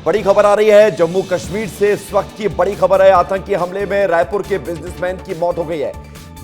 बड़ी खबर आ रही है जम्मू कश्मीर से। इस वक्त की बड़ी खबर है, आतंकी हमले में रायपुर के बिजनेसमैन की मौत हो गई है।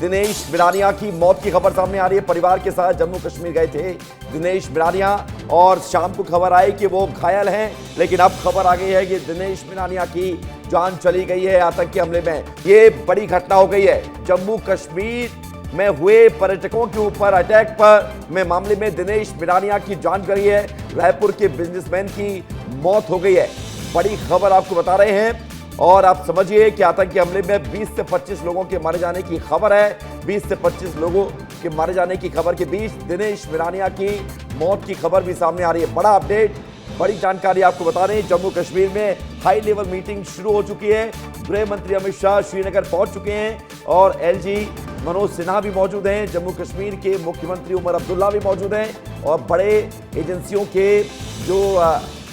दिनेश बिरानिया की मौत की खबर सामने आ रही है। परिवार के साथ जम्मू कश्मीर गए थे दिनेश बिरानिया और शाम को खबर आई कि वो घायल हैं, लेकिन अब खबर आ गई है कि दिनेश बिरानिया की जान चली गई है आतंकी हमले में। ये बड़ी घटना हो गई है जम्मू कश्मीर में हुए पर्यटकों के ऊपर अटैक पर में मामले में दिनेश बिरानिया की जान गई है। रायपुर के बिजनेसमैन की मौत हो गई है। बड़ी खबर आपको बता रहे हैं और आप समझिए कि आतंकी हमले में 20 से 25 लोगों के मारे जाने की खबर है। 20 से 25 लोगों के मारे जाने की खबर के बीच दिनेश बिरानिया की मौत की खबर भी सामने आ रही है। बड़ा अपडेट, बड़ी जानकारी आपको बता रहे हैं। जम्मू कश्मीर में हाई लेवल मीटिंग शुरू हो चुकी है। गृह मंत्री अमित शाह श्रीनगर पहुंच चुके हैं और एलजी मनोज सिन्हा भी मौजूद हैं। जम्मू कश्मीर के मुख्यमंत्री उमर अब्दुल्ला भी मौजूद हैं और बड़े एजेंसियों के जो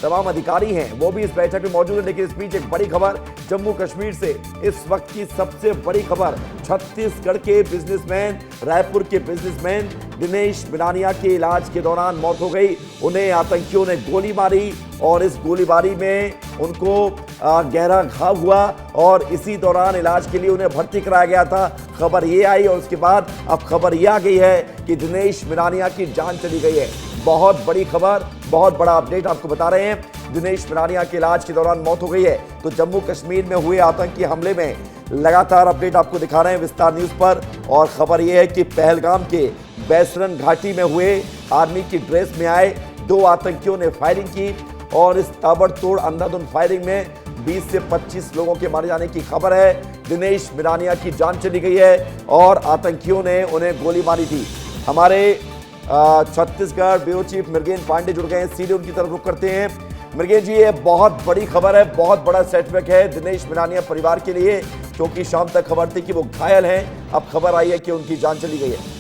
तमाम अधिकारी हैं वो भी इस बैठक में मौजूद हैं। लेकिन इस बीच एक बड़ी खबर जम्मू कश्मीर से, इस वक्त की सबसे बड़ी खबर, छत्तीसगढ़ के बिजनेसमैन, रायपुर के बिजनेसमैन दिनेश बिरानिया के इलाज के दौरान मौत हो गई। उन्हें आतंकियों ने गोली मारी और इस गोलीबारी में उनको गहरा घाव हुआ और इसी दौरान इलाज के लिए उन्हें भर्ती कराया गया था। खबर ये आई और उसके बाद अब खबर ये आ गई है कि दिनेश बिरानिया की जान चली गई है। बहुत बड़ी खबर, बहुत बड़ा अपडेट आपको बता रहे हैं। दिनेश बिरानिया के इलाज के दौरान मौत हो गई है। तो जम्मू कश्मीर में हुए आतंकी हमले में लगातार अपडेट आपको दिखा रहे हैं विस्तार न्यूज पर। और खबर यह है कि पहलगाम के बैसरन घाटी में हुए आर्मी की ड्रेस में आए 2 आतंकियों ने फायरिंग की और इस ताबड़तोड़ अंधाधुंध फायरिंग में 20 से 25 लोगों के मारे जाने की खबर है। दिनेश बिरानिया की जान चली गई है और आतंकियों ने उन्हें गोली मारी थी। हमारे छत्तीसगढ़ ब्यूरो चीफ मृगेन पांडे जुड़ गए हैं, सीधे उनकी तरफ रुख करते हैं। मृगेन जी, ये बहुत बड़ी खबर है, बहुत बड़ा सेटबैक है दिनेश बिरानिया परिवार के लिए, क्योंकि शाम तक खबर थी कि वो घायल हैं, अब खबर आई है कि उनकी जान चली गई है।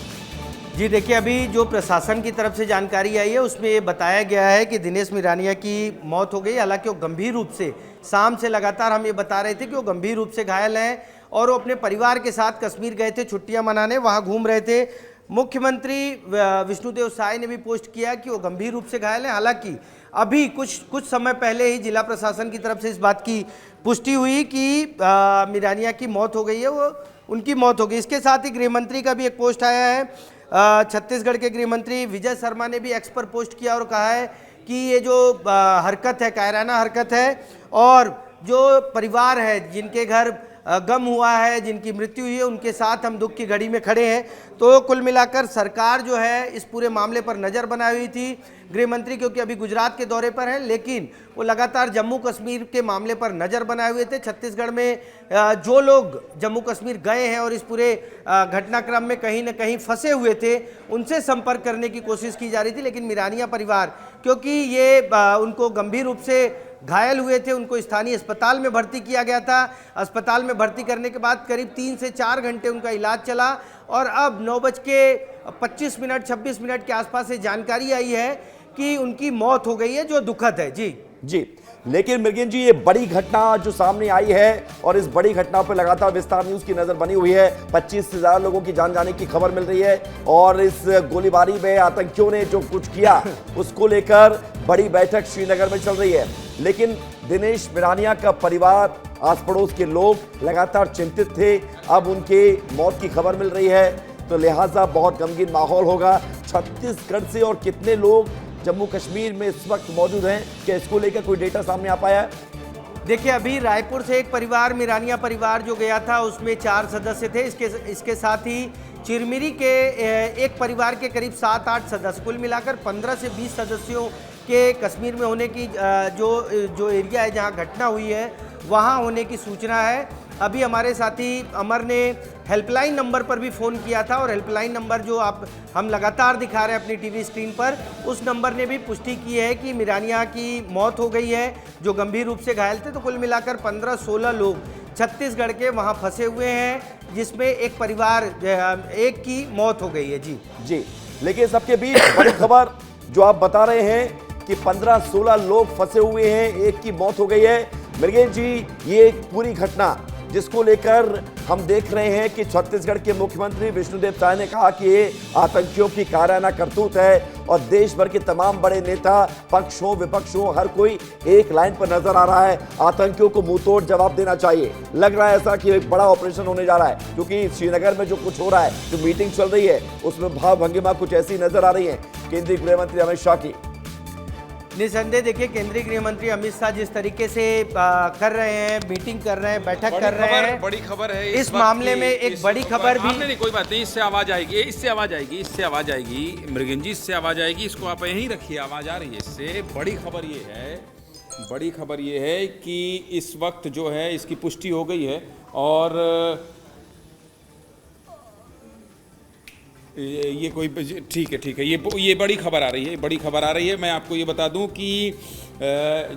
जी देखिए, अभी जो प्रशासन की तरफ से जानकारी आई है उसमें ये बताया गया है कि दिनेश बिरानिया की मौत हो गई। हालांकि वो गंभीर रूप से, शाम से लगातार हम ये बता रहे थे कि वो गंभीर रूप से घायल हैं और वो अपने परिवार के साथ कश्मीर गए थे छुट्टियां मनाने, वहाँ घूम रहे थे। मुख्यमंत्री विष्णुदेव साय ने भी पोस्ट किया कि वो गंभीर रूप से घायल हैं। हालांकि अभी कुछ समय पहले ही जिला प्रशासन की तरफ से इस बात की पुष्टि हुई कि बिरानिया की मौत हो गई है, वो उनकी मौत हो गई। इसके साथ ही गृह मंत्री का भी एक पोस्ट आया है। छत्तीसगढ़ के गृह मंत्री विजय शर्मा ने भी एक्स पर पोस्ट किया और कहा है कि ये जो हरकत है, कायराना हरकत है और जो परिवार है जिनके घर गम हुआ है, जिनकी मृत्यु हुई है, उनके साथ हम दुख की घड़ी में खड़े हैं। तो कुल मिलाकर सरकार जो है इस पूरे मामले पर नज़र बनाई हुई थी। गृह मंत्री क्योंकि अभी गुजरात के दौरे पर हैं, लेकिन वो लगातार जम्मू कश्मीर के मामले पर नज़र बनाए हुए थे। छत्तीसगढ़ में जो लोग जम्मू कश्मीर गए हैं और इस पूरे घटनाक्रम में कहीं ना कहीं फंसे हुए थे, उनसे संपर्क करने की कोशिश की जा रही थी। लेकिन बिरानिया परिवार, क्योंकि ये उनको गंभीर रूप से घायल हुए थे, उनको स्थानीय अस्पताल में भर्ती किया गया था। अस्पताल में भर्ती करने के बाद करीब 3 से 4 घंटे उनका इलाज चला और अब 9:25 26 मिनट के आसपास से जानकारी आई है कि उनकी मौत हो गई है, जो दुखद है। जी। लेकिन मृगेन जी, ये बड़ी घटना जो सामने आई है और इस बड़ी घटना पर लगातार विस्तार न्यूज की नजर बनी हुई है। 25 से ज्यादा लोगों की जान जाने की खबर मिल रही है और इस गोलीबारी में आतंकियों ने जो कुछ किया उसको लेकर बड़ी बैठक श्रीनगर में चल रही है। लेकिन दिनेश बिरानिया का परिवार, आस पड़ोस के लोग लगातार चिंतित थे। अब उनके मौत की खबर मिल रही है तो लिहाजा बहुत गमगीन माहौल होगा। छत्तीसगढ़ से और कितने लोग जम्मू कश्मीर में इस वक्त मौजूद हैं, क्या इसको लेकर कोई डेटा सामने आ पाया है? देखिए, अभी रायपुर से एक परिवार, बिरानिया परिवार जो गया था, उसमें 4 सदस्य थे। इसके साथ ही चिरमिरी के एक परिवार के करीब 7-8 सदस्य, कुल मिलाकर 15 से 20 सदस्यों के कश्मीर में होने की जो एरिया है जहां घटना हुई है वहां होने की सूचना है। अभी हमारे साथी अमर ने हेल्पलाइन नंबर पर भी फ़ोन किया था और हेल्पलाइन नंबर जो हम लगातार दिखा रहे हैं अपनी टीवी स्क्रीन पर, उस नंबर ने भी पुष्टि की है कि बिरानिया की मौत हो गई है, जो गंभीर रूप से घायल थे। तो कुल मिलाकर 15-16 लोग छत्तीसगढ़ के वहाँ फंसे हुए हैं, जिसमें एक परिवार एक की मौत हो गई है। जी। लेकिन सबके बीच बड़ी खबर जो आप बता रहे हैं कि 15-16 लोग फंसे हुए हैं, एक की मौत हो गई है। मृगेश जी, ये पूरी घटना जिसको लेकर हम देख रहे हैं कि छत्तीसगढ़ के मुख्यमंत्री विष्णुदेव साय ने कहा कि ये आतंकियों की कायराना करतूत है और देश भर के तमाम बड़े नेता, पक्ष हो विपक्ष हो, हर कोई एक लाइन पर नजर आ रहा है। आतंकियों को मुंहतोड़ जवाब देना चाहिए। लग रहा है ऐसा कि एक बड़ा ऑपरेशन होने जा रहा है, क्योंकि श्रीनगर में जो कुछ हो रहा है, जो मीटिंग चल रही है, उसमें भाव भंगिमा कुछ ऐसी नजर आ रही है केंद्रीय गृह मंत्री अमित शाह की। निसंदेह देखिए, केंद्रीय गृह मंत्री अमित शाह जिस तरीके से कर रहे हैं, मीटिंग कर रहे हैं, बैठक कर रहे हैं, बड़ी खबर है इस मामले में। एक बड़ी खबर भी नहीं, कोई बात नहीं, इससे आवाज आएगी, इससे आवाज आएगी मृगन जी, इससे आवाज आएगी। इसको आप यहीं रखिए, आवाज आ रही है इससे। बड़ी खबर ये है कि इस वक्त जो है इसकी पुष्टि हो गई है और ये कोई ठीक है, ये बड़ी खबर आ रही है। मैं आपको ये बता दूं कि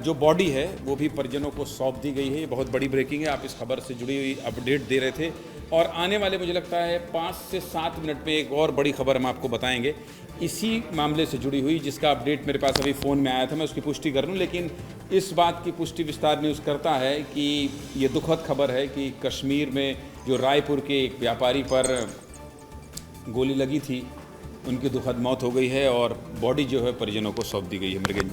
जो बॉडी है वो भी परिजनों को सौंप दी गई है। ये बहुत बड़ी ब्रेकिंग है, आप इस खबर से जुड़ी हुई अपडेट दे रहे थे और आने वाले मुझे लगता है 5 से 7 मिनट में एक और बड़ी खबर हम आपको बताएंगे इसी मामले से जुड़ी हुई, जिसका अपडेट मेरे पास अभी फ़ोन में आया था, मैं उसकी पुष्टि कर लूँ। लेकिन इस बात की पुष्टि विस्तार न्यूज़ करता है कि ये दुखद खबर है कि कश्मीर में जो रायपुर के एक व्यापारी पर गोली लगी थी, उनकी दुखद मौत हो गई है और बॉडी जो है परिजनों को सौंप दी गई है। मृगन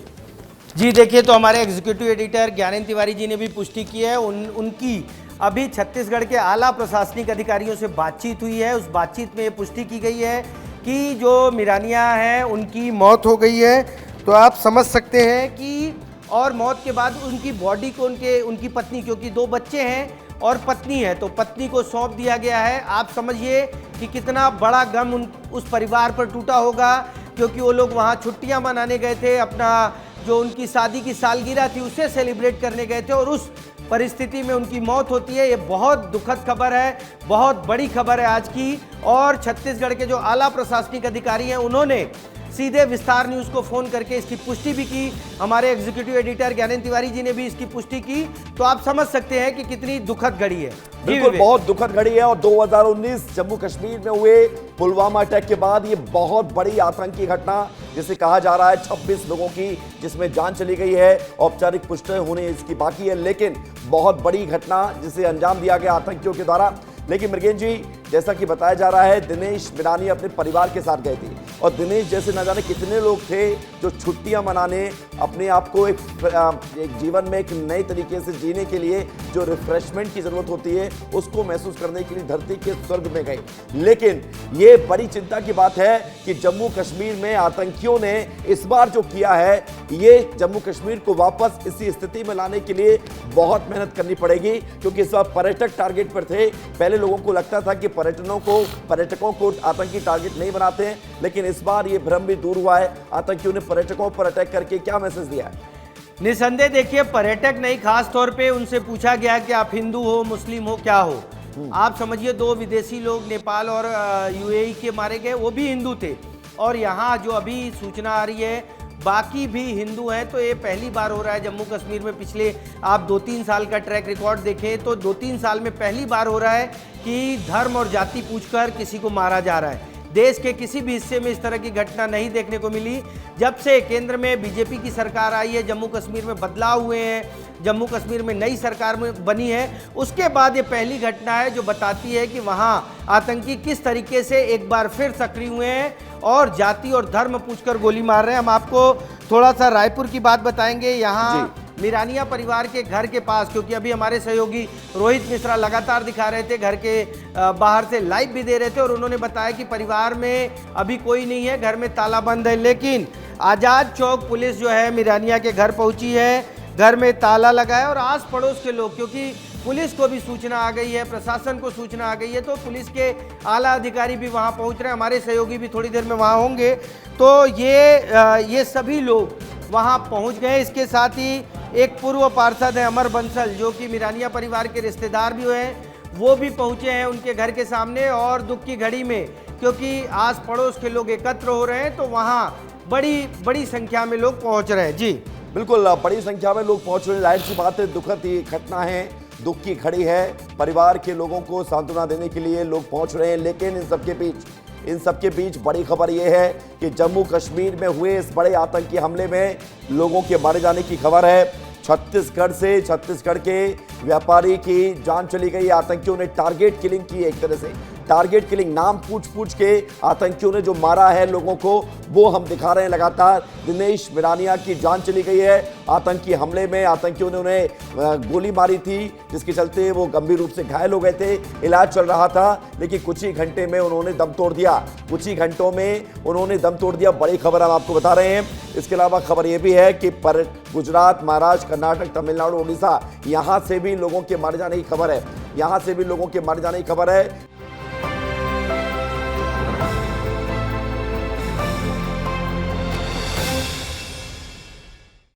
जी देखिए, तो हमारे एग्जीक्यूटिव एडिटर ज्ञानेंद्र तिवारी जी ने भी पुष्टि की है। उनकी अभी छत्तीसगढ़ के आला प्रशासनिक अधिकारियों से बातचीत हुई है। उस बातचीत में ये पुष्टि की गई है कि जो मिरानिया हैं उनकी मौत हो गई है। तो आप समझ सकते हैं कि और मौत के बाद उनकी बॉडी को उनकी पत्नी, क्योंकि 2 बच्चे हैं और पत्नी है, तो पत्नी को सौंप दिया गया है। आप समझिए कि कितना बड़ा गम उस परिवार पर टूटा होगा, क्योंकि वो लोग वहाँ छुट्टियाँ मनाने गए थे, अपना जो उनकी शादी की सालगिरह थी उसे सेलिब्रेट करने गए थे और उस परिस्थिति में उनकी मौत होती है। ये बहुत दुखद खबर है, बहुत बड़ी खबर है आज की। और छत्तीसगढ़ के जो आला प्रशासनिक अधिकारी हैं उन्होंने सीधे विस्तार न्यूज़ को फ़ोन करके इसकी पुष्टि भी की। हमारे एग्जीक्यूटिव एडिटर ज्ञानेंद्र तिवारी जी ने भी इसकी पुष्टि की। तो आप समझ सकते हैं कि कितनी दुखद घड़ी है। बिल्कुल, बहुत दुखद घड़ी है। और 2019 जम्मू कश्मीर में हुए पुलवामा अटैक के बाद ये बहुत बड़ी आतंकी घटना, जिसे कहा जा रहा है 26 लोगों की जिसमें जान चली गई है, औपचारिक पुष्टि होने इसकी बाकी है, लेकिन बहुत बड़ी घटना जिसे अंजाम दिया गया आतंकियों के द्वारा। लेकिन मृगेन जी, जैसा कि बताया जा रहा है, दिनेश बिरानी अपने परिवार के साथ गए थे और दिनेश जैसे न जाने कितने लोग थे जो छुट्टियां मनाने, अपने आप को एक जीवन में एक नए तरीके से जीने के लिए जो रिफ्रेशमेंट की ज़रूरत होती है उसको महसूस करने के लिए धरती के स्वर्ग में गए। लेकिन ये बड़ी चिंता की बात है कि जम्मू कश्मीर में आतंकियों ने इस बार जो किया है, ये जम्मू कश्मीर को वापस इसी स्थिति में लाने के लिए बहुत मेहनत करनी पड़ेगी, क्योंकि इस बार पर्यटक टारगेट पर थे। पहले लोगों को लगता था कि पर्यटकों को आतंकी टारगेट नहीं बनाते हैं, लेकिन इस बार ये भ्रम भी दूर हुआ है। आतंकियों ने पर्यटकों पर अटैक करके क्या मैसेज दिया है? निसंदेह देखिए, पर्यटक नहीं, खास तौर पे उनसे पूछा गया कि आप हिंदू हो, मुस्लिम हो, क्या हो। आप समझिए 2 विदेशी लोग नेपाल और यूएई के मारे गए, वो भी हिंदू थे। और यहाँ जो अभी सूचना आ रही है बाकी भी हिंदू हैं। तो ये पहली बार हो रहा है जम्मू कश्मीर में। पिछले आप 2-3 साल का ट्रैक रिकॉर्ड देखें तो 2-3 साल में पहली बार हो रहा है कि धर्म और जाति पूछकर किसी को मारा जा रहा है। देश के किसी भी हिस्से में इस तरह की घटना नहीं देखने को मिली। जब से केंद्र में बीजेपी की सरकार आई है, जम्मू कश्मीर में बदलाव हुए हैं, जम्मू कश्मीर में नई सरकार में बनी है, उसके बाद ये पहली घटना है जो बताती है कि वहाँ आतंकी किस तरीके से एक बार फिर सक्रिय हुए हैं और जाति और धर्म पूछकर गोली मार रहे हैं। हम आपको थोड़ा सा रायपुर की बात बताएंगे। यहाँ मिरानिया परिवार के घर के पास, क्योंकि अभी हमारे सहयोगी रोहित मिश्रा लगातार दिखा रहे थे, घर के बाहर से लाइव भी दे रहे थे और उन्होंने बताया कि परिवार में अभी कोई नहीं है, घर में ताला बंद है। लेकिन आज़ाद चौक पुलिस जो है मिरानिया के घर पहुंची है, घर में ताला लगा है और आस पड़ोस के लोग, क्योंकि पुलिस को भी सूचना आ गई है, प्रशासन को सूचना आ गई है, तो पुलिस के आला अधिकारी भी वहां पहुंच रहे हैं। हमारे सहयोगी भी थोड़ी देर में वहां होंगे। तो ये सभी लोग वहां पहुंच गए। इसके साथ ही एक पूर्व पार्षद है अमर बंसल, जो कि मिरानिया परिवार के रिश्तेदार भी हैं, वो भी पहुंचे हैं उनके घर के सामने। और दुख की घड़ी में, क्योंकि आस पड़ोस के लोग एकत्र हो रहे हैं, तो वहाँ बड़ी संख्या में लोग पहुंच रहे हैं। जी बिल्कुल, बड़ी संख्या में लोग पहुंच रहे हैं। जाहिर सी बात है, दुखद ये घटना है, दुख की घड़ी है। परिवार के लोगों को सांत्वना देने के लिए लोग पहुंच रहे हैं। लेकिन इन सबके बीच बड़ी खबर यह है कि जम्मू कश्मीर में हुए इस बड़े आतंकी हमले में लोगों के मारे जाने की खबर है। छत्तीसगढ़ के व्यापारी की जान चली गई। आतंकियों ने टारगेट किलिंग की, एक तरह से टारगेट किलिंग, नाम पूछ के आतंकियों ने जो मारा है लोगों को, वो हम दिखा रहे हैं लगातार। दिनेश मिरानिया की जान चली गई है आतंकी हमले में। आतंकियों ने उन्हें गोली मारी थी, जिसके चलते वो गंभीर रूप से घायल हो गए थे। इलाज चल रहा था, लेकिन कुछ ही घंटे में उन्होंने दम तोड़ दिया। कुछ ही घंटों में उन्होंने दम तोड़ दिया। बड़ी खबर हम आपको बता रहे हैं। इसके अलावा खबर यह भी है कि गुजरात, महाराष्ट्र, कर्नाटक, तमिलनाडु, उड़ीसा, यहां से भी लोगों के मारे जाने की खबर है। यहां से भी लोगों के मारे जाने की खबर है।